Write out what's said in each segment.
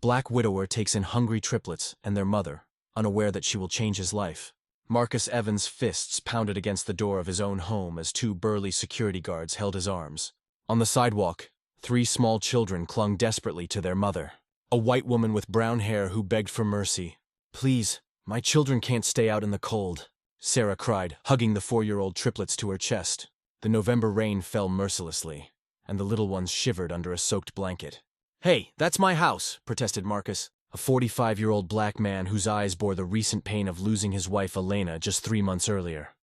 Black widower takes in hungry triplets and their mother, unaware that she will change his life. Marcus Evans' fists pounded against the door of his own home as two burly security guards held his arms. On the sidewalk, three small children clung desperately to their mother. A white woman with brown hair who begged for mercy. "Please, my children can't stay out in the cold," Sarah cried, hugging the 4-year-old triplets to her chest. The November rain fell mercilessly, and the little ones shivered under a soaked blanket. "Hey, that's my house," protested Marcus, a 45-year-old black man whose eyes bore the recent pain of losing his wife Elena just 3 months earlier.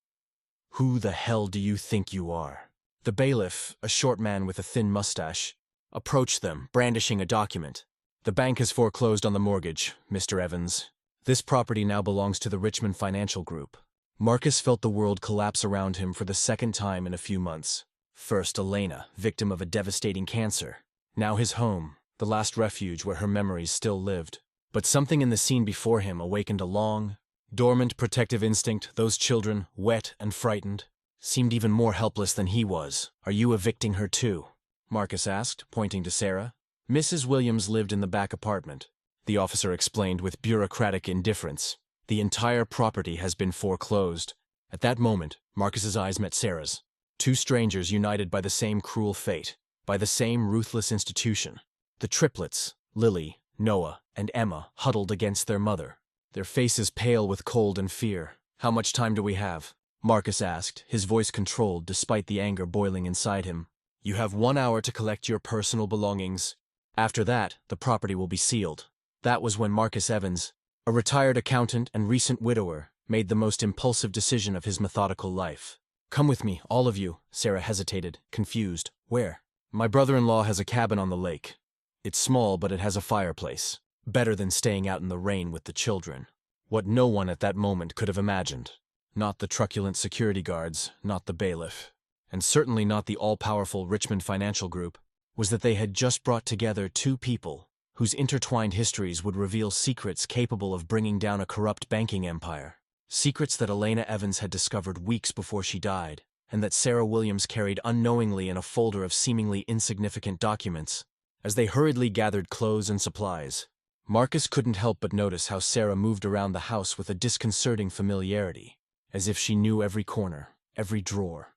"Who the hell do you think you are?" The bailiff, a short man with a thin mustache, approached them, brandishing a document. "The bank has foreclosed on the mortgage, Mr. Evans. This property now belongs to the Richmond Financial Group." Marcus felt the world collapse around him for the second time in a few months. First Elena, victim of a devastating cancer. Now his home, the last refuge where her memories still lived. But something in the scene before him awakened a long, dormant protective instinct. Those children, wet and frightened, seemed even more helpless than he was. "Are you evicting her too?" Marcus asked, pointing to Sarah. Mrs. Williams lived in the back apartment, the officer explained with bureaucratic indifference. "The entire property has been foreclosed." At that moment, Marcus's eyes met Sarah's. Two strangers united by the same cruel fate, by the same ruthless institution. The triplets, Lily, Noah, and Emma, huddled against their mother, their faces pale with cold and fear. "How much time do we have?" Marcus asked, his voice controlled despite the anger boiling inside him. "You have 1 hour to collect your personal belongings. After that, the property will be sealed." That was when Marcus Evans, a retired accountant and recent widower, made the most impulsive decision of his methodical life. "Come with me, all of you," Sarah hesitated, confused. "Where?" "My brother-in-law has a cabin on the lake. It's small, but it has a fireplace. Better than staying out in the rain with the children." What no one at that moment could have imagined. Not the truculent security guards, not the bailiff, and certainly not the all-powerful Richmond Financial Group, was that they had just brought together two people whose intertwined histories would reveal secrets capable of bringing down a corrupt banking empire. Secrets that Elena Evans had discovered weeks before she died, and that Sarah Williams carried unknowingly in a folder of seemingly insignificant documents. As they hurriedly gathered clothes and supplies, Marcus couldn't help but notice how Sarah moved around the house with a disconcerting familiarity, as if she knew every corner, every drawer.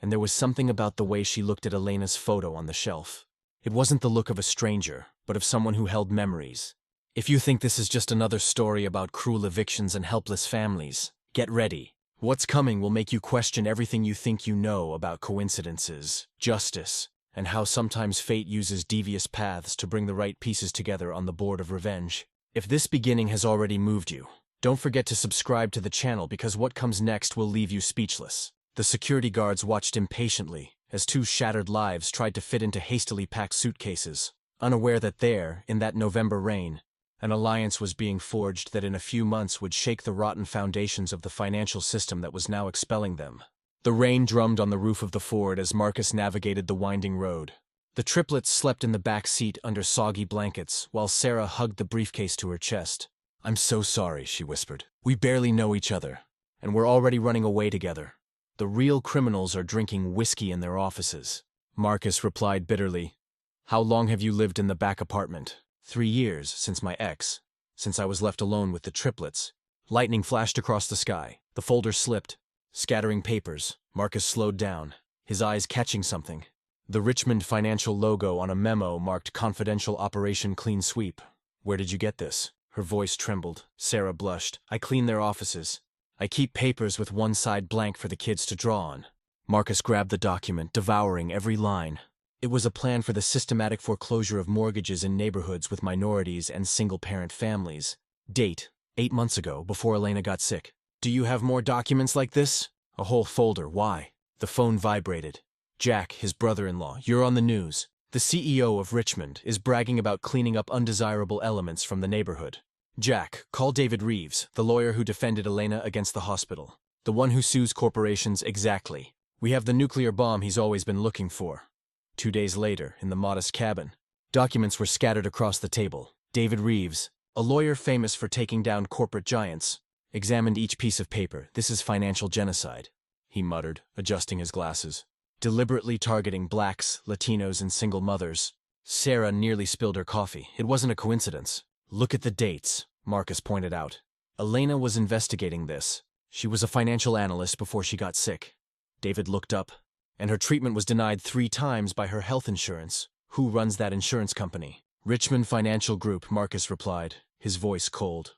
And there was something about the way she looked at Elena's photo on the shelf. It wasn't the look of a stranger, but of someone who held memories. If you think this is just another story about cruel evictions and helpless families, get ready. What's coming will make you question everything you think you know about coincidences, justice, and how sometimes fate uses devious paths to bring the right pieces together on the board of revenge. If this beginning has already moved you, don't forget to subscribe to the channel because what comes next will leave you speechless. The security guards watched impatiently as two shattered lives tried to fit into hastily packed suitcases, unaware that there, in that November rain, an alliance was being forged that in a few months would shake the rotten foundations of the financial system that was now expelling them. The rain drummed on the roof of the Ford as Marcus navigated the winding road. The triplets slept in the back seat under soggy blankets, while Sarah hugged the briefcase to her chest. "I'm so sorry," she whispered. "We barely know each other, and we're already running away together. The real criminals are drinking whiskey in their offices." Marcus replied bitterly, "How long have you lived in the back apartment?" 3 years, since my ex. Since I was left alone with the triplets." Lightning flashed across the sky. The folder slipped, scattering papers. Marcus slowed down, his eyes catching something. The Richmond Financial logo on a memo marked Confidential Operation Clean Sweep. "Where did you get this?" Her voice trembled. Sarah blushed. "I clean their offices. I keep papers with one side blank for the kids to draw on." Marcus grabbed the document, devouring every line. It was a plan for the systematic foreclosure of mortgages in neighborhoods with minorities and single-parent families. Date: 8 months ago, before Elena got sick. "Do you have more documents like this?" "A whole folder. Why?" The phone vibrated. "Jack, his brother-in-law, you're on the news. The CEO of Richmond is bragging about cleaning up undesirable elements from the neighborhood. Jack, call David Reeves, the lawyer who defended Elena against the hospital. The one who sues corporations." "Exactly. We have the nuclear bomb he's always been looking for." 2 days later, in the modest cabin, documents were scattered across the table. David Reeves, a lawyer famous for taking down corporate giants, examined each piece of paper. "This is financial genocide," he muttered, adjusting his glasses. "Deliberately targeting blacks, Latinos, and single mothers. Sarah nearly spilled her coffee. It wasn't a coincidence. Look at the dates, Marcus pointed out. Elena was investigating this. She was a financial analyst before she got sick. David looked up, and her treatment was denied 3 times by her health insurance. Who runs that insurance company? Richmond Financial Group, Marcus replied, his voice cold.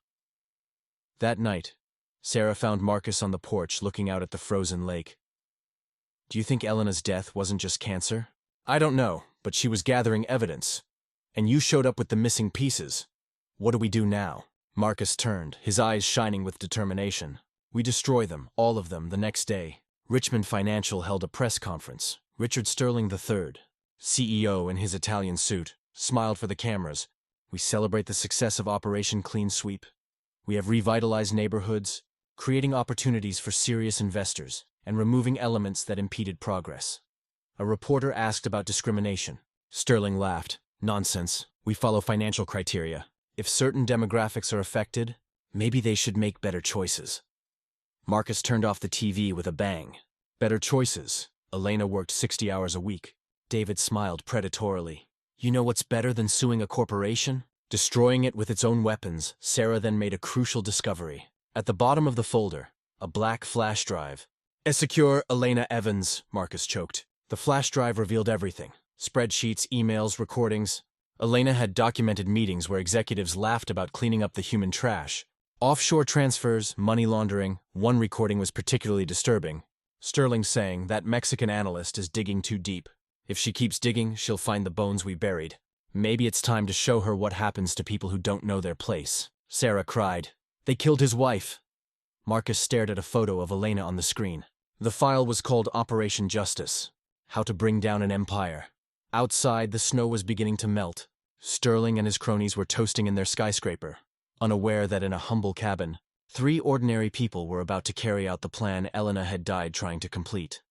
That night, Sarah found Marcus on the porch looking out at the frozen lake. Do you think Elena's death wasn't just cancer? I don't know, but she was gathering evidence. And you showed up with the missing pieces. What do we do now? Marcus turned, his eyes shining with determination. We destroy them, all of them, the next day. Richmond Financial held a press conference. Richard Sterling III, CEO in his Italian suit, smiled for the cameras. We celebrate the success of Operation Clean Sweep. We have revitalized neighborhoods, creating opportunities for serious investors, and removing elements that impeded progress. A reporter asked about discrimination. Sterling laughed. Nonsense. We follow financial criteria. If certain demographics are affected, maybe they should make better choices. Marcus turned off the TV with a bang. Better choices. Elena worked 60 hours a week. David smiled predatorily. You know what's better than suing a corporation? Destroying it with its own weapons. Sarah then made a crucial discovery. At the bottom of the folder, a black flash drive. Secure Elena Evans, Marcus choked. The flash drive revealed everything. Spreadsheets, emails, recordings. Elena had documented meetings where executives laughed about cleaning up the human trash. Offshore transfers, money laundering. One recording was particularly disturbing. Sterling saying that Mexican analyst is digging too deep. If she keeps digging, she'll find the bones we buried. Maybe it's time to show her what happens to people who don't know their place. Sarah cried. They killed his wife. Marcus stared at a photo of Elena on the screen. The file was called Operation Justice. How to bring down an empire. Outside, the snow was beginning to melt. Sterling and his cronies were toasting in their skyscraper, unaware that in a humble cabin, 3 ordinary people were about to carry out the plan Elena had died trying to complete.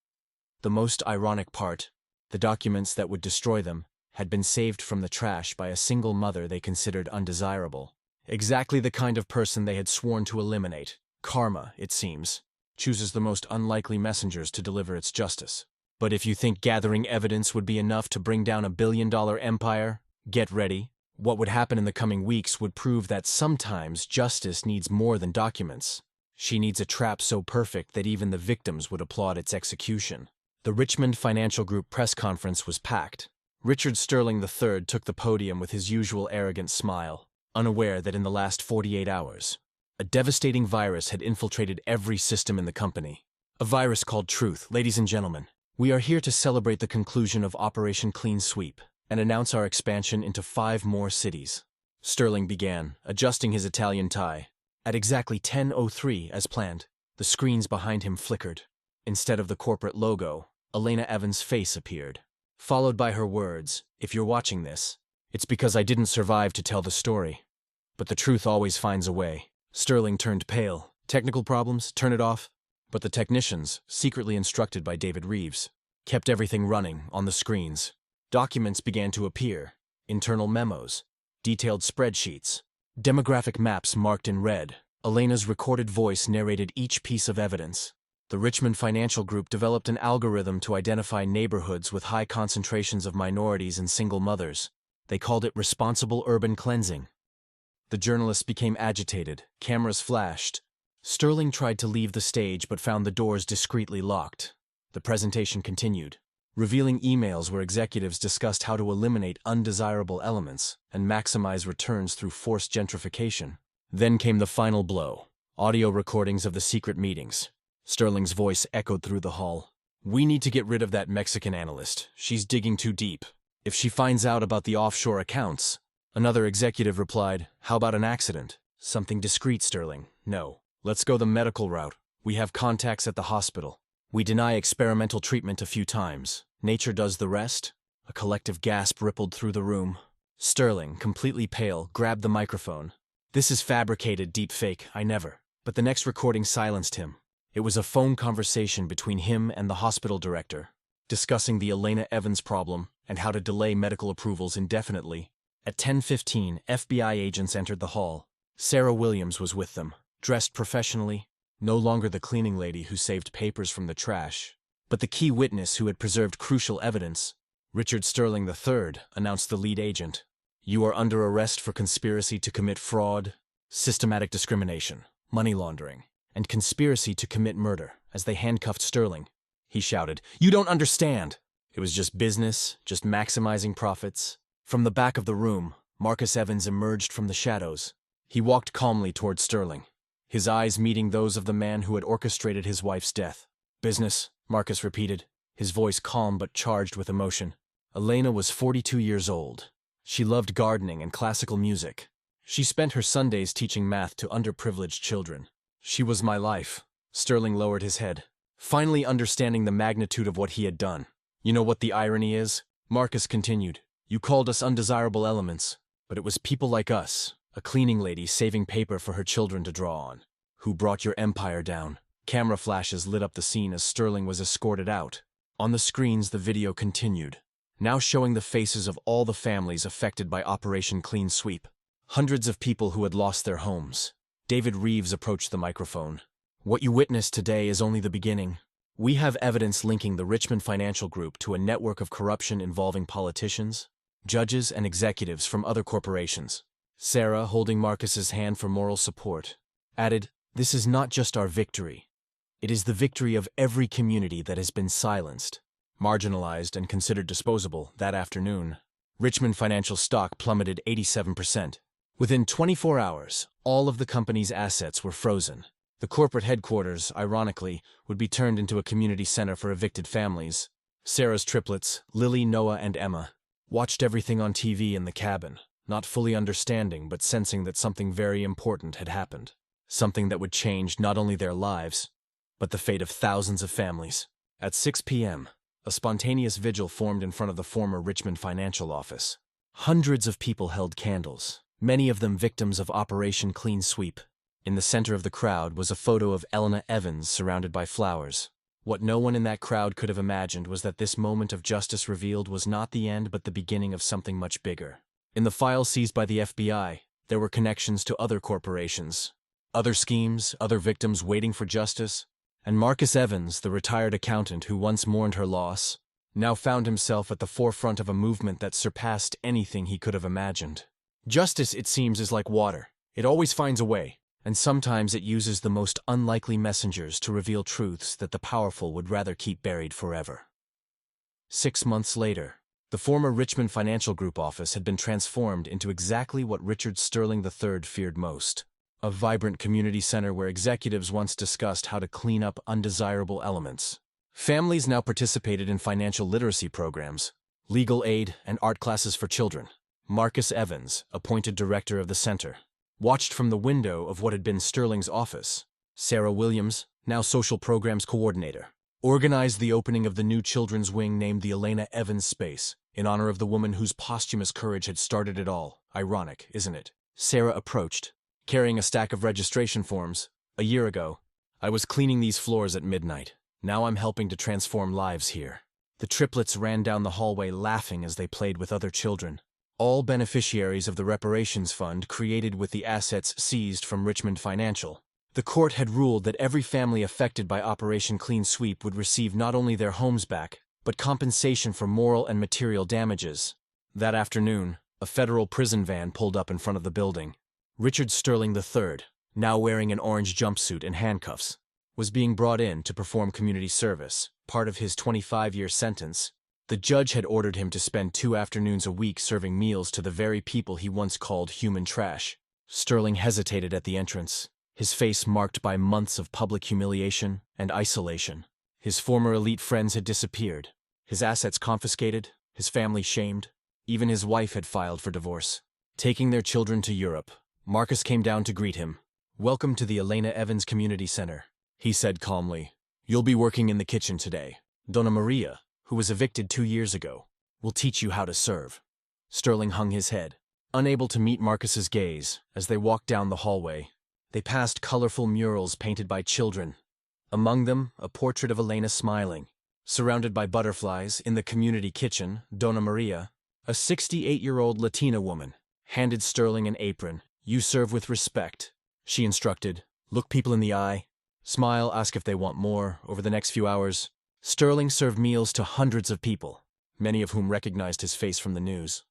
The most ironic part, the documents that would destroy them, had been saved from the trash by a single mother they considered undesirable. Exactly the kind of person they had sworn to eliminate. Karma, it seems, chooses the most unlikely messengers to deliver its justice. But if you think gathering evidence would be enough to bring down a billion-dollar empire, get ready. What would happen in the coming weeks would prove that sometimes justice needs more than documents. She needs a trap so perfect that even the victims would applaud its execution. The Richmond Financial Group press conference was packed. Richard Sterling III took the podium with his usual arrogant smile, unaware that in the last 48 hours, a devastating virus had infiltrated every system in the company. A virus called truth. Ladies and gentlemen, we are here to celebrate the conclusion of Operation Clean Sweep and announce our expansion into 5 more cities. Sterling began, adjusting his Italian tie. At exactly 10:03, as planned, the screens behind him flickered. Instead of the corporate logo, Elena Evans' face appeared, followed by her words, "If you're watching this, it's because I didn't survive to tell the story. But the truth always finds a way." Sterling turned pale. Technical problems? Turn it off. But the technicians, secretly instructed by David Reeves, kept everything running on the screens. Documents began to appear. Internal memos, detailed spreadsheets, demographic maps marked in red. Elena's recorded voice narrated each piece of evidence. The Richmond Financial Group developed an algorithm to identify neighborhoods with high concentrations of minorities and single mothers. They called it responsible urban cleansing. The journalists became agitated. Cameras flashed. Sterling tried to leave the stage but found the doors discreetly locked. The presentation continued, revealing emails where executives discussed how to eliminate undesirable elements and maximize returns through forced gentrification. Then came the final blow, audio recordings of the secret meetings. Sterling's voice echoed through the hall. "We need to get rid of that Mexican analyst. She's digging too deep. If she finds out about the offshore accounts..." Another executive replied, "How about an accident? Something discreet, Sterling. No. Let's go the medical route. We have contacts at the hospital. We deny experimental treatment a few times. Nature does the rest." A collective gasp rippled through the room. Sterling, completely pale, grabbed the microphone. "This is fabricated deepfake. I never." But the next recording silenced him. It was a phone conversation between him and the hospital director, discussing the Elena Evans problem and how to delay medical approvals indefinitely. At 10:15, FBI agents entered the hall. Sarah Williams was with them, dressed professionally, no longer the cleaning lady who saved papers from the trash, but the key witness who had preserved crucial evidence. Richard Sterling III, announced the lead agent. You are under arrest for conspiracy to commit fraud, systematic discrimination, money laundering, and conspiracy to commit murder. As they handcuffed Sterling, he shouted, "You don't understand! It was just business, just maximizing profits." From the back of the room, Marcus Evans emerged from the shadows. He walked calmly toward Sterling, his eyes meeting those of the man who had orchestrated his wife's death. "Business," Marcus repeated, his voice calm but charged with emotion. Elena was 42 years old. She loved gardening and classical music. She spent her Sundays teaching math to underprivileged children. "She was my life." Sterling lowered his head, finally understanding the magnitude of what he had done. "You know what the irony is?" Marcus continued. "You called us undesirable elements, but it was people like us, a cleaning lady saving paper for her children to draw on, who brought your empire down." Camera flashes lit up the scene as Sterling was escorted out. On the screens, the video continued, now showing the faces of all the families affected by Operation Clean Sweep. Hundreds of people who had lost their homes. David Reeves approached the microphone. "What you witnessed today is only the beginning. We have evidence linking the Richmond Financial Group to a network of corruption involving politicians, judges, and executives from other corporations." Sarah, holding Marcus's hand for moral support, added, "This is not just our victory. It is the victory of every community that has been silenced, marginalized, and considered disposable." That afternoon, Richmond Financial stock plummeted 87%. Within 24 hours, all of the company's assets were frozen. The corporate headquarters, ironically, would be turned into a community center for evicted families. Sarah's triplets, Lily, Noah, and Emma, watched everything on TV in the cabin, not fully understanding but sensing that something very important had happened. Something that would change not only their lives, but the fate of thousands of families. At 6 p.m., a spontaneous vigil formed in front of the former Richmond Financial office. Hundreds of people held candles, many of them victims of Operation Clean Sweep. In the center of the crowd was a photo of Elena Evans surrounded by flowers. What no one in that crowd could have imagined was that this moment of justice revealed was not the end but the beginning of something much bigger. In the files seized by the FBI, there were connections to other corporations, other schemes, other victims waiting for justice. And Marcus Evans, the retired accountant who once mourned her loss, now found himself at the forefront of a movement that surpassed anything he could have imagined. Justice, it seems, is like water. It always finds a way, and sometimes it uses the most unlikely messengers to reveal truths that the powerful would rather keep buried forever. 6 months later, the former Richmond Financial Group office had been transformed into exactly what Richard Sterling III feared most. A vibrant community center where executives once discussed how to clean up undesirable elements. Families now participated in financial literacy programs, legal aid, and art classes for children. Marcus Evans, appointed director of the center, watched from the window of what had been Sterling's office. Sarah Williams, now social programs coordinator, organized the opening of the new children's wing named the Elena Evans Space, in honor of the woman whose posthumous courage had started it all. Ironic, isn't it? Sarah approached, carrying a stack of registration forms. "A year ago, I was cleaning these floors at midnight. Now I'm helping to transform lives here." The triplets ran down the hallway laughing as they played with other children, all beneficiaries of the reparations fund created with the assets seized from Richmond Financial. The court had ruled that every family affected by Operation Clean Sweep would receive not only their homes back, but compensation for moral and material damages. That afternoon, a federal prison van pulled up in front of the building. Richard Sterling III, now wearing an orange jumpsuit and handcuffs, was being brought in to perform community service, part of his 25-year sentence. The judge had ordered him to spend 2 afternoons a week serving meals to the very people he once called human trash. Sterling hesitated at the entrance, his face marked by months of public humiliation and isolation. His former elite friends had disappeared, his assets confiscated, his family shamed. Even his wife had filed for divorce. Taking their children to Europe, Marcus came down to greet him. "Welcome to the Elena Evans Community Center," he said calmly. "You'll be working in the kitchen today. Donna Maria, who was evicted 2 years ago, will teach you how to serve." Sterling hung his head, unable to meet Marcus's gaze. As they walked down the hallway, they passed colorful murals painted by children. Among them, a portrait of Elena smiling. Surrounded by butterflies, in the community kitchen, Donna Maria, a 68-year-old Latina woman, handed Sterling an apron. "You serve with respect," she instructed. "Look people in the eye, smile, ask if they want more." Over the next few hours, Sterling served meals to hundreds of people, many of whom recognized his face from the news.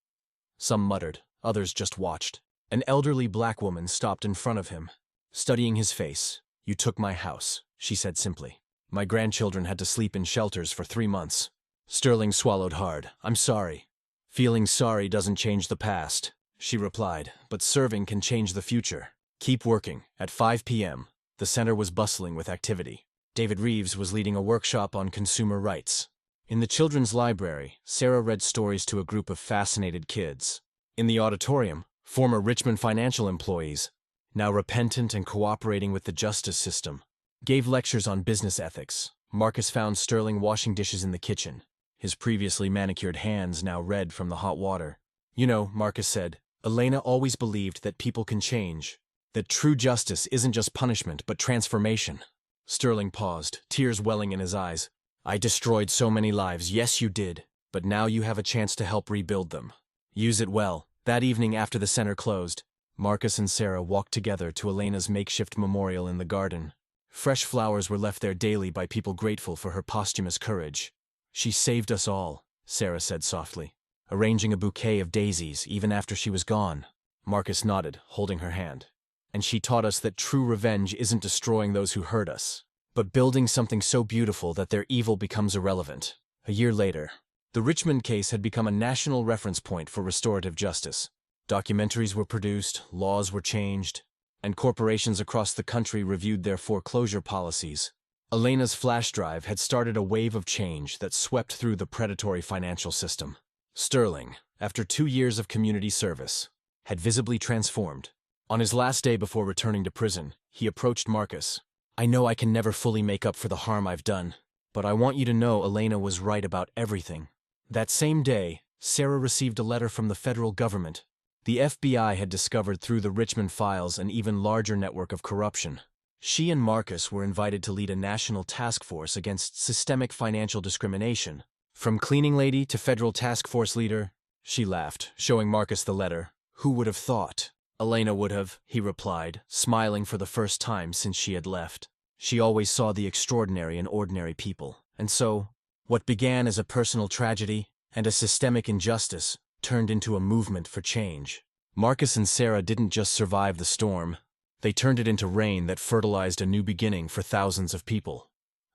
Some muttered, others just watched. An elderly black woman stopped in front of him, studying his face. "You took my house," she said simply. "My grandchildren had to sleep in shelters for 3 months." Sterling swallowed hard. "I'm sorry." "Feeling sorry doesn't change the past," she replied, "but serving can change the future. Keep working." At 5 p.m., the center was bustling with activity. David Reeves was leading a workshop on consumer rights. In the children's library, Sarah read stories to a group of fascinated kids. In the auditorium, former Richmond Financial employees, now repentant and cooperating with the justice system, gave lectures on business ethics. Marcus found Sterling washing dishes in the kitchen, his previously manicured hands now red from the hot water. "You know," Marcus said, "Elena always believed that people can change, that true justice isn't just punishment but transformation." Sterling paused, tears welling in his eyes. "I destroyed so many lives, yes you did, but now you have a chance to help rebuild them. Use it well." That evening after the center closed, Marcus and Sarah walked together to Elena's makeshift memorial in the garden. Fresh flowers were left there daily by people grateful for her posthumous courage. "She saved us all," Sarah said softly, arranging a bouquet of daisies even after she was gone. Marcus nodded, holding her hand. "And she taught us that true revenge isn't destroying those who hurt us, but building something so beautiful that their evil becomes irrelevant." A year later, the Richmond case had become a national reference point for restorative justice. Documentaries were produced, laws were changed, and corporations across the country reviewed their foreclosure policies. Elena's flash drive had started a wave of change that swept through the predatory financial system. Sterling, after 2 years of community service, had visibly transformed. On his last day before returning to prison, he approached Marcus. "I know I can never fully make up for the harm I've done, but I want you to know Elena was right about everything." That same day, Sarah received a letter from the federal government. The FBI had discovered through the Richmond files an even larger network of corruption. She and Marcus were invited to lead a national task force against systemic financial discrimination. "From cleaning lady to federal task force leader," she laughed, showing Marcus the letter. "Who would have thought?" "Elena would have," he replied, smiling for the first time since she had left. She always saw the extraordinary in ordinary people. And so, what began as a personal tragedy and a systemic injustice turned into a movement for change. Marcus and Sarah didn't just survive the storm, they turned it into rain that fertilized a new beginning for thousands of people.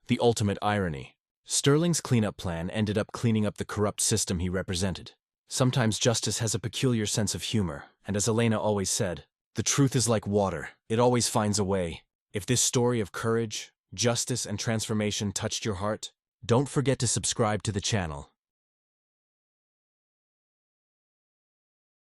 The ultimate irony. Sterling's cleanup plan ended up cleaning up the corrupt system he represented. Sometimes justice has a peculiar sense of humor, and as Elena always said, "The truth is like water, it always finds a way." If this story of courage, justice, and transformation touched your heart, don't forget to subscribe to the channel.